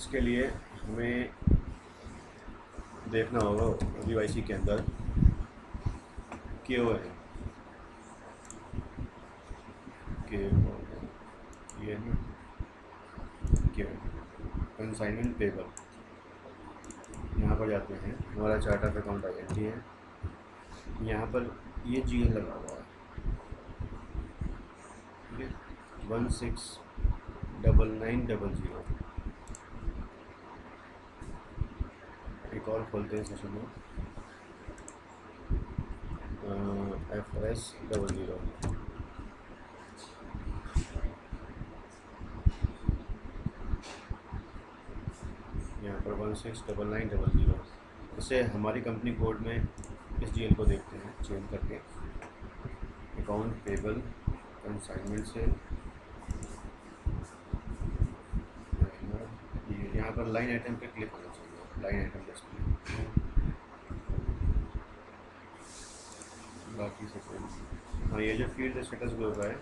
इसके लिए हमें देखना होगा OBYC के अंदर KO है, ये ना KO कंसाइनमेंट पेपर। यहाँ पर जाते हैं, हमारा चार्ट ऑफ अकाउंट आइडेंटिटी है, यहाँ पर ये GL लगा हुआ है, ठीक है, 169900। एक और खोलते हैं सेशन में, FS00, यहाँ पर 169900। इसे हमारी कंपनी कोड में इस GL को देखते हैं चेंज करके, अकाउंट पेबल कंसाइनमेंट से यहाँ पर लाइन आइटम पे क्लिक होना चाहिए, लाइन आइटम डिस्प्ले। बाकी से हाँ, ये जो फील्ड स्टेटस ग्रुप है,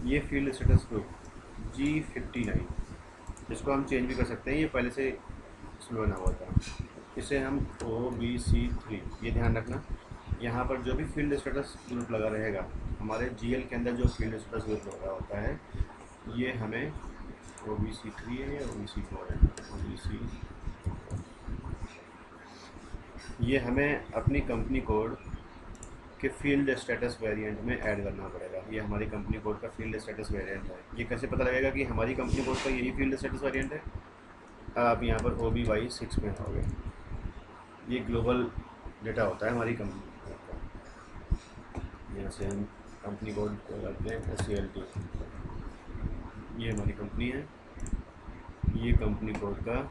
ये फील्ड स्टेटस ग्रुप G59, इसको हम चेंज भी कर सकते हैं, ये पहले से इसमें बना हुआ था। इसे हम OBC3, ये ध्यान रखना, यहाँ पर जो भी फील्ड स्टेटस ग्रुप लगा रहेगा, हमारे GL के अंदर जो फील्ड स्टेटस ग्रुप लगा होता है, ये हमें OBC3 है या OBC4 है, OBC, ये हमें अपनी कंपनी कोड के फील्ड स्टेटस वेरिएंट में ऐड करना पड़ेगा। ये हमारी कंपनी कोड का फील्ड स्टेटस वेरिएंट है। ये कैसे पता लगेगा कि हमारी कंपनी कोड का यही फील्ड स्टेटस वेरिएंट है? आप यहाँ पर OBY6 में आओगे, ये ग्लोबल डेटा होता है हमारी कंपनी कोड का। यहाँ से हम कंपनी कोड लगाते हैं SCLT, ये हमारी कंपनी है, ये कंपनी कोड का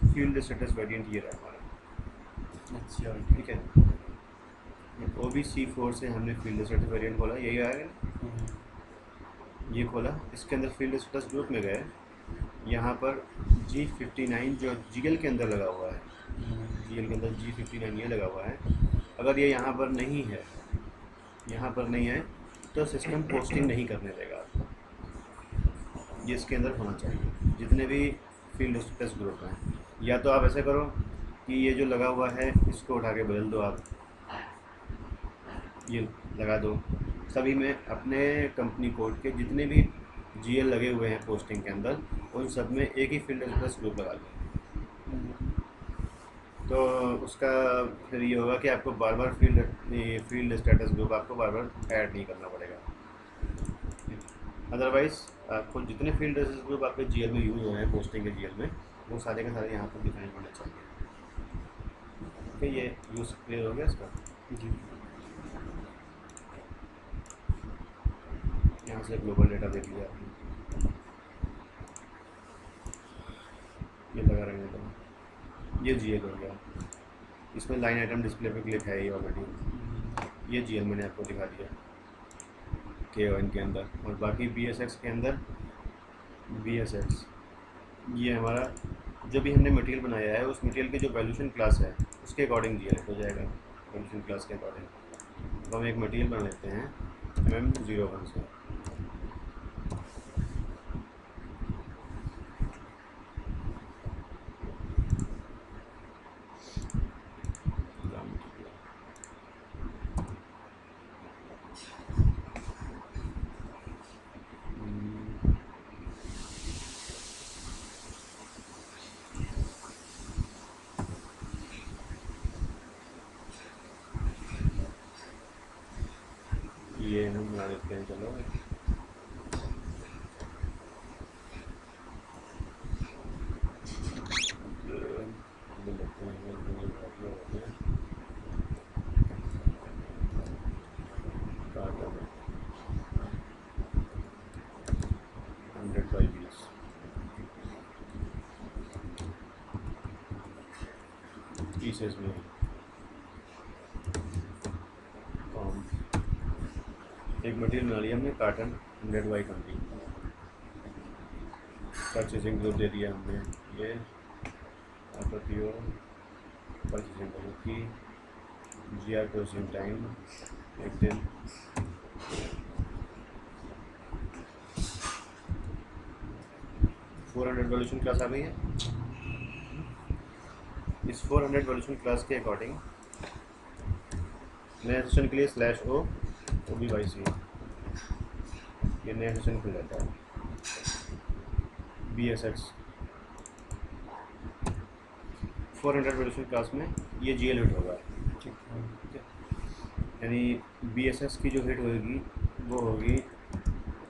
फील्ड स्टेटस वेरिएंट ये रहा हमारा। अच्छा, ठीक है। OBC4 से हमने फील्ड स्टेटस वेरिएंट खोला, यही आएगा, ये खोला, इसके अंदर फील्ड स्टेटस ग्रुप में गए, यहाँ पर G59 जो GL के अंदर लगा हुआ है, GL के अंदर G59 ये लगा हुआ है, अगर ये यहाँ पर नहीं है, यहाँ पर नहीं है तो सिस्टम पोस्टिंग नहीं करने देगा आपको। ये इसके अंदर होना चाहिए जितने भी फील्ड स्टेटस ग्रुप हैं। या तो आप ऐसे करो कि ये जो लगा हुआ है इसको उठा के बदल दो, आप ये लगा दो सभी में, अपने कंपनी कोड के जितने भी GL लगे हुए हैं पोस्टिंग के अंदर, उन सब में एक ही फील्ड स्टेटस ग्रुप लगा दो। तो उसका फिर ये होगा कि आपको बार बार फील्ड स्टेटस ग्रुप आपको बार बार ऐड नहीं करना पड़ेगा। अदरवाइज़ आपको जितने फील्ड स्टेटस ग्रुप आपके GL में यूज़ हो रहे हैं पोस्टिंग के GL में, वो सारे के सारे यहाँ पर डिफाइन होने चाहिए। ठीक है, ये यूज़ क्लियर हो गया इसका जी। यहाँ से ग्लोबल डेटा देख लिया आपने, ये लगा रहेंगे तो ये GL हो गया, इसमें लाइन आइटम डिस्प्ले पे क्लिक है ये ऑलरेडी, ये GL मैंने आपको दिखा दिया KON के अंदर। और बाकी BSX के अंदर, BSX ये हमारा जो भी हमने मटेरियल बनाया है, उस मटेरियल की जो वैल्यूशन क्लास है उसके अकॉर्डिंग GL हो जाएगा, वैल्यूशन क्लास के अकॉर्डिंग। तो हम एक मटेरियल बना लेते हैं MM01 से, ये हम बना लेते हैं, चलो पीसेस में एक मटेरियल बना लिया हमने, कार्टन 100/20, परचेजिंग ग्रुप दे दिया हमने, ये परचेजिंग ग्रुप की GR प्रोसेसिंग टाइम 1 दिन, 400 वॉल्यूशन क्लास आ गई है। इस 400 वॉल्यूशन क्लास के अकॉर्डिंग नए सेशन के लिए /o OB/C ये नया सेशन खुल जाता है। BSX 400 वॉल्यूशन क्लास में ये GL हिट होगा, ठीक है। यानी BSX की जो हिट होगी वो होगी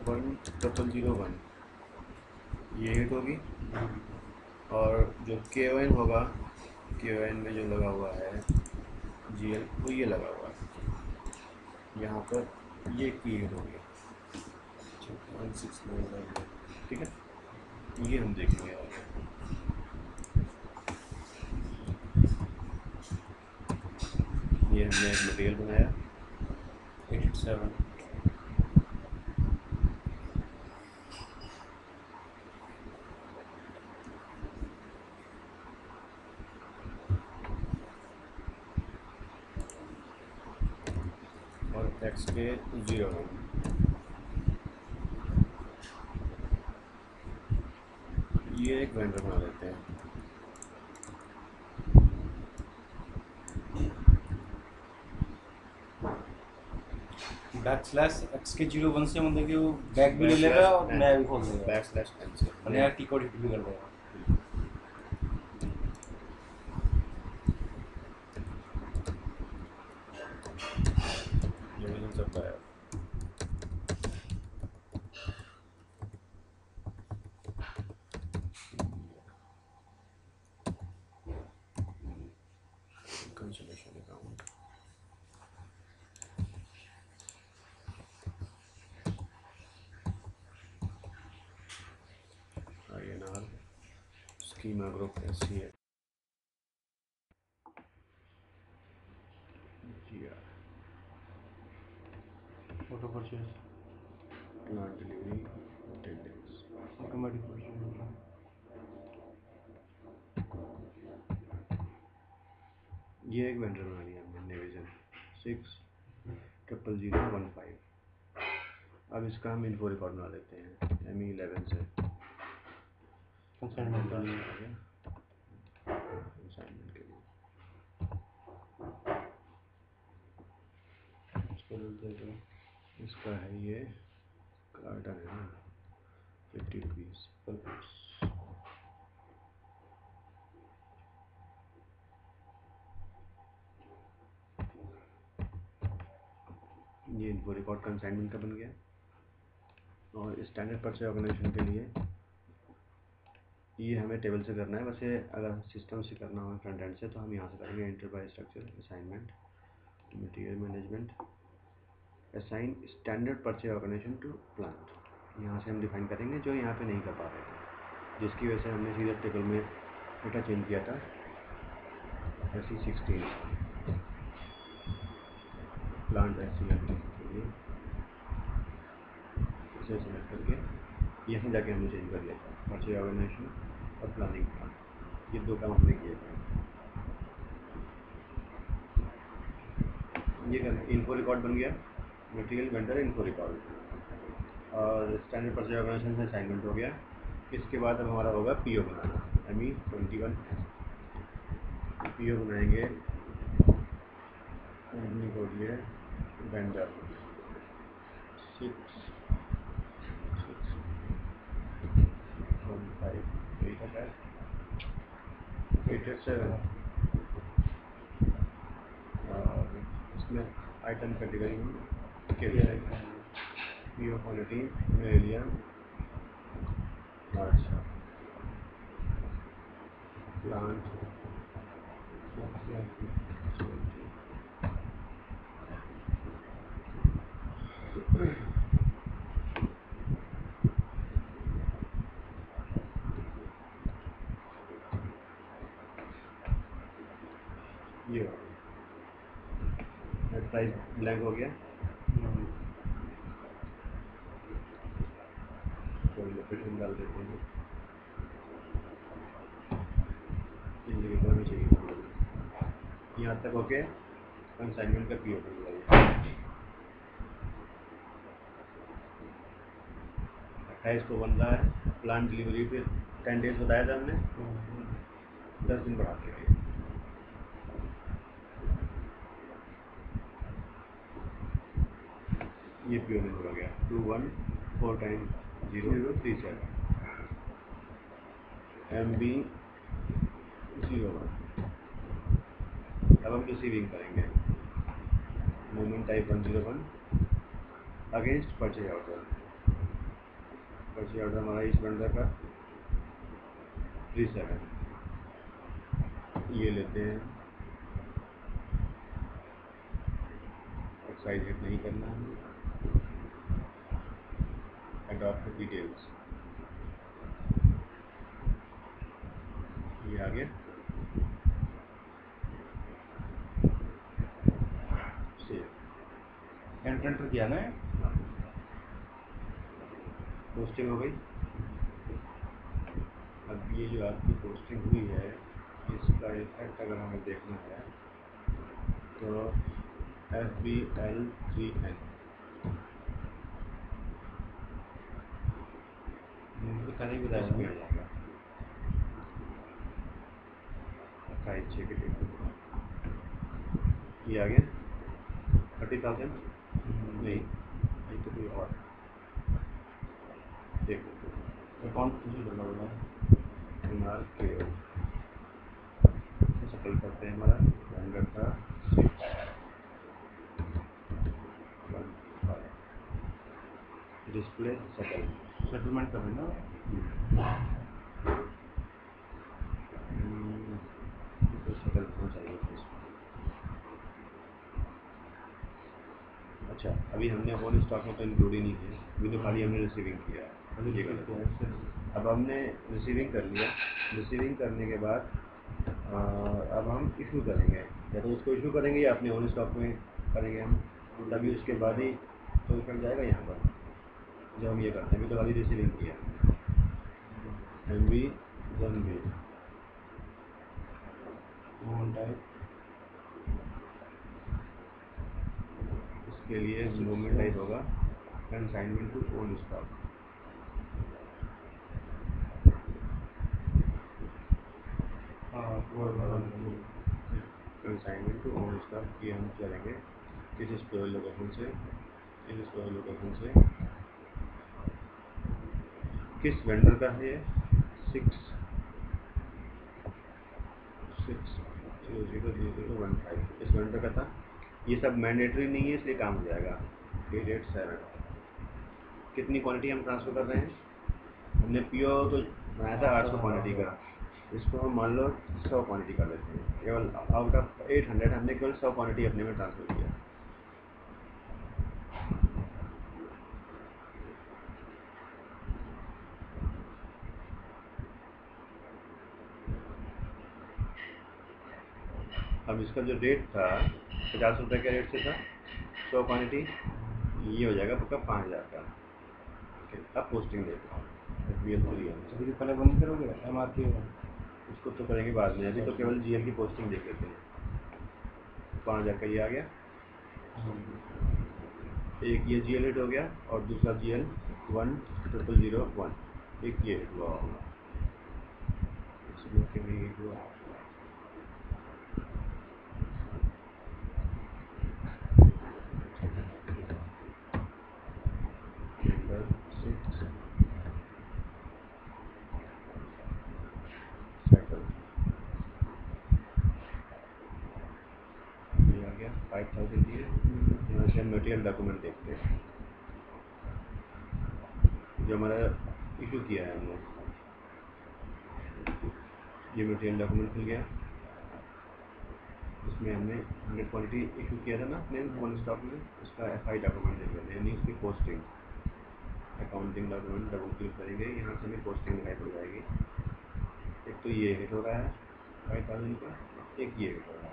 10001, ये हिट होगी। और जो KON होगा, KON में जो लगा हुआ है GL वो ये लगा हुआ है यहाँ पर, ये की हिट होगी 1699, ठीक है। ये हम देखेंगे आगे। ये हमने एक मटेरियल बनाया 87, और XK 01। ये एक वेंडर बना लेते हैं। /XK01 से मतलब कि वो बैक भी ले लेगा और नया भी खोल देगा, /n से नया टी कोड हिट भी कर देगा। ये सब है। Consolation account INR schema group SCA GR auto purchase plant delivery 10 days automatic purchase. ये एक वेंडर बना लिया हमने नेविजन 60015। अब इसका हम इन्फो रिकॉर्ड बना लेते हैं ME11 से। कंसाइनमेंट आ गया कंसाइनमेंट के लिए। इसका है ये कार्टन है ना 50 रुपीज़ पर पीस। ये इन्फो रिकॉर्ड कंसाइनमेंट का बन गया। और स्टैंडर्ड परचेज ऑर्गेनाइजेशन के लिए ये हमें टेबल से करना है। वैसे अगर सिस्टम से करना हो फ्रंट एंड से तो हम यहाँ से करेंगे enterprise structure assignment material management assign standard purchase organisation to plant. यहाँ से हम डिफाइन करेंगे जो यहाँ पे नहीं कर पा रहे थे, जिसकी वजह से हमने सीधे टेबल में डेटा चेंज किया था SE16 प्लांट SCL के लिए। इसे सेलेक्ट करके यहाँ जाके हमने चेंज कर लिया था परचेज ऑर्गेनाइजेशन और प्लानिंग प्लान, ये दो काम हमने किए थे। ये करना इन्फो रिकॉर्ड बन गया, मटेरियल वेंडर इन्फो रिकॉर्ड और स्टैंडर्ड परचेज ऑर्गेनाइजेशन से असाइनमेंट हो गया। इसके बाद अब हमारा होगा PO बनाना ME21 PO बनाएंगे कंपनी को लिए वेंडर 615 और इसमें आइटम कैटेगरी के लिए PO क्वालिटी एरिया। अच्छा प्लांट ये प्राइस ब्लैंक हो गया। कोई लोकेशन डाल देते हैं इंडिकेटर में चाहिए। यहाँ तक ओके कंसाइनमेंट का PO बन गया। है इसको बन रहा है। प्लान डिलीवरी पे 10 डेज बताया था हमने, 10 दिन बढ़ा दिया है। ये प्योर नंबर हो गया 214 टाइम 037 MB 01। अब हम रिसीविंग करेंगे। Movement type 101 against purchase order. Purchase order हमारा इस वेंडर का 37। ये लेते हैं, एक्साइज हिट नहीं करना है। अडॉप्ट डिटेल्स, ये आ गया। सेव एंटर किया ना। पोस्टिंग हो गई। अब ये जो आपकी पोस्टिंग हुई है इसका इफेक्ट अगर हमें देखना है तो FBL3N मुझे कल ही बताया इसमें आ था। जाएगा। 28 के डेट ये आ गया 30,000। नहीं, ये तो कोई और देख अकाउंट किसी लगा हुआ है। MRK सेटल करते हैं। हमारा वेंडर था 615 डिस्प्ले सेटल सेटलमेंट कर ना। तो सेटल होना चाहिए था इसमें। अच्छा, अभी हमने ऑन स्टॉक में तो इंक्लूड ही नहीं किया, अभी तो खाली हमने रिसीविंग किया है। ये गलत है। अब हमने रिसीविंग कर लिया। रिसीविंग करने के बाद अब हम इशू करेंगे, या तो उसको इशू करेंगे या अपने ऑन स्टॉक में करेंगे हम, तभी उसके बाद ही तो कर जाएगा यहाँ पर जब हम ये करते हैं। अभी तो खाली रिसीविंग किया MB 1B इसके लिए मूवमेंट टाइप होगा consignment to own stock. Consignment to own stock ये हम करेंगे किस स्टोर लोकेशन से, इस स्टोर लोकेशन से किस वेंडर का है ये 6600015 इस वेंडर का था। ये सब मैंडेटरी नहीं है इसलिए काम हो जाएगा। 887 कितनी क्वांटिटी हम ट्रांसफ़र कर रहे हैं, हमने पीओ तो बनाया था 800 क्वांटिटी का, इसको हम मान लो 100 क्वांटिटी कर लेते हैं। केवल आउट ऑफ 800 हमने केवल 100 क्वांटिटी अपने में ट्रांसफ़र किया। अब इसका जो रेट था 50 रुपये के रेट से था 100 क्वांटिटी, ये हो जाएगा पक्का 5000 का। अब पोस्टिंग देते हैं अभी तो पहले बंद करोगे MRK उसको तो करेंगे बाद में, अभी तो केवल GL की पोस्टिंग देख लेते हैं। 5000 का ये आ गया। एक ये GL हिट हो गया और दूसरा GL 10001 एक ये हिट हुआ होगा। इसमें क्यों नहीं हिट हुआ, नंबर 6 सेटल ये आ गया 5000 दिए। यहाँ से हम मटेरियल डॉक्यूमेंट देखते हैं जो हमारा इशू किया है हमने। ये मटेरियल डॉक्यूमेंट खुल गया, इसमें हमने 100 क्वांटिटी इशू किया था ना अपने वन स्टॉक में, उसका FI डॉक्यूमेंट देख लेते हैं, यानी उसकी posting accounting document double click करेंगे, यहाँ से हमें पोस्टिंग दिखाई पड़ जाएगी। एक तो ये हिट हो रहा है 5000 का, एक ये हिट हो रहा है,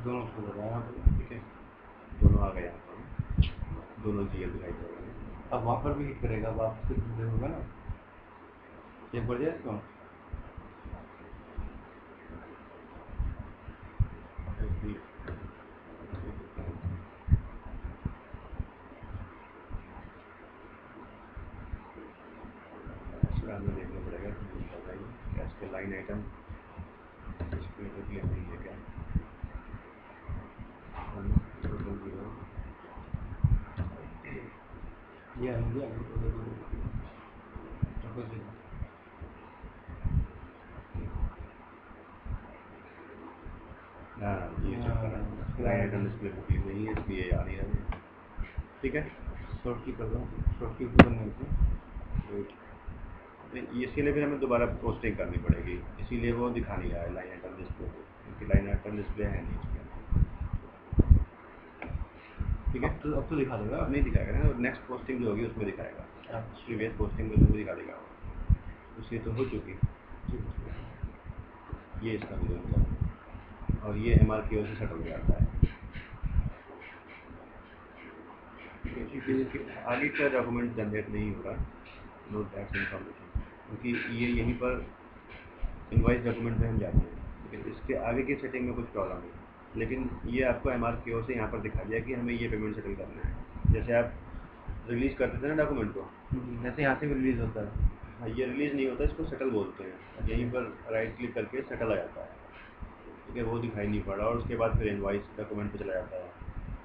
दोनों को लगाया। ठीक है दोनों आ गए यहाँ पर, दोनों GL दिखाई पड़ रहे हैं। अब वहाँ पर भी हिट करेगा, अब आप फिर होगा ना एक बढ़ जाए इसको। FB हमें देखना पड़ेगा कि मिल जाता है क्या इसके लाइन आइटम डिस्प्ले पे क्लियर नहीं है क्या। टोटल जीरो ये आ गया हाँ ये चक्कर है, लाइन आइटम डिस्प्ले पे क्लिक नहीं है इसलिए आ नहीं रहा है। ठीक है, शॉर्ट की कर दो, शॉर्ट की ऊपर नहीं होती। तो इसके लिए फिर हमें दोबारा पोस्टिंग करनी पड़ेगी, इसीलिए वो दिखा नहीं रहा है लाइन आइटम डिस्प्ले पे, क्योंकि लाइन आइटम डिस्प्ले है नहीं इसमें। ठीक है, अब तो दिखा देगा। अब नहीं दिखाएगा ना, नेक्स्ट पोस्टिंग जो होगी उसमें दिखाएगा, अच्छा प्रीवियस पोस्टिंग में जो दिखा देगा उसकी तो हो चुकी। ये इसका रिजल्ट है और ये एम आर की से सेटल हो जाता है। इसके आगे का डॉक्यूमेंट जनरेट नहीं हो रहा, नोट दैट इन्फॉर्मेशन, क्योंकि ये यहीं पर इनवाइस डॉक्यूमेंट में हम जाते हैं, लेकिन इसके आगे की सेटिंग में कुछ प्रॉब्लम है। लेकिन ये आपको एम आर की से यहाँ पर दिखा दिया कि हमें ये पेमेंट सेटल करना है। जैसे आप रिलीज़ करते थे ना डॉक्यूमेंट को, जैसे यहाँ से भी रिलीज होता है। हाँ ये रिलीज़ नहीं होता, इसको सेटल बोलते हैं। यहीं पर राइट क्लिक करके सेटल आ जाता है, ठीक है, वो दिखाई नहीं पड़ा और उसके बाद फिर इनवाइस डॉक्यूमेंट पे चला जाता है।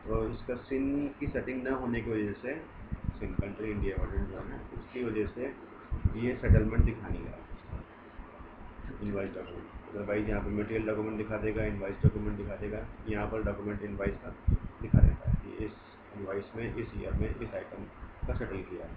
तो इसका सिन की सेटिंग ना होने की वजह से, सिन कंट्री इंडिया वर्जन जो है ना, उसकी वजह से ये सेटलमेंट दिखा नहीं रहा इनवाइस डॉक्यूमेंट। अदरवाइज यहाँ पर मटेरियल डॉक्यूमेंट दिखा देगा, इनवाइस डॉक्यूमेंट दिखा देगा, यहाँ पर डॉक्यूमेंट इनवाइस का दिखा देता है कि इस इनवाइस में इस ईयर में इस आइटम का सेटल किया है।